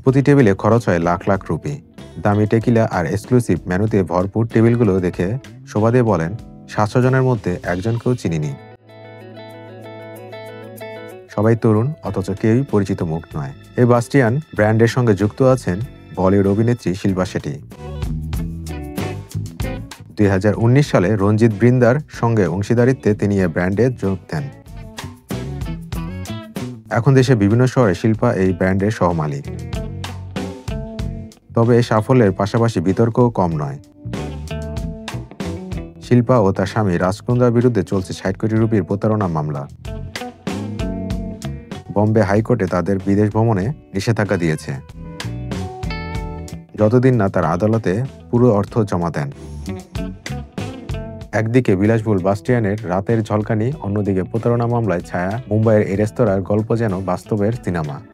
প্রতি টেবিলে খরচ হয় লাখ লাখ রুপি। দামি টেকিলা আর এক্সক্লুসিভ মেনুতে ভরপুর টেবিলগুলো দেখে শোভা দিয়ে বলেন, ৭০০ জনের মধ্যে একজনকেও চিনিনি। সবাই তরুণ, অথচ কেউই পরিচিত মুখ নয়। এই বাস্টিয়ান ব্র্যান্ডের সঙ্গে যুক্ত আছেন বলিউড অভিনেত্রী শিল্পা শেঠি। ২০১৯ সালে রঞ্জিত বৃন্দার সঙ্গে অংশীদারিত্বে তিনি এ ব্র্যান্ডে যোগ দেন। এখন দেশের বিভিন্ন শহরে শিল্পা এই ব্র্যান্ডের সহমালিক। তবে এই সাফল্যের পাশাপাশি বিতর্কও কম নয়। শিল্পা ও তার স্বামী রাজকুন্দ্রার বিরুদ্ধে চলছে ৬০ কোটি রুপির প্রতারণা মামলা। বম্বে হাইকোর্টে তাদের বিদেশ ভ্রমণে নিষেধাজ্ঞা দিয়েছে, যতদিন না তার আদালতে পুরো অর্থ জমা দেন। একদিকে বিলাসবহুল বাস্টিয়ানের রাতের ঝলকানি, অন্যদিকে প্রতারণা মামলায় ছায়া মুম্বাইয়ের এই রেস্তোরাঁর গল্প যেন বাস্তবের সিনেমা।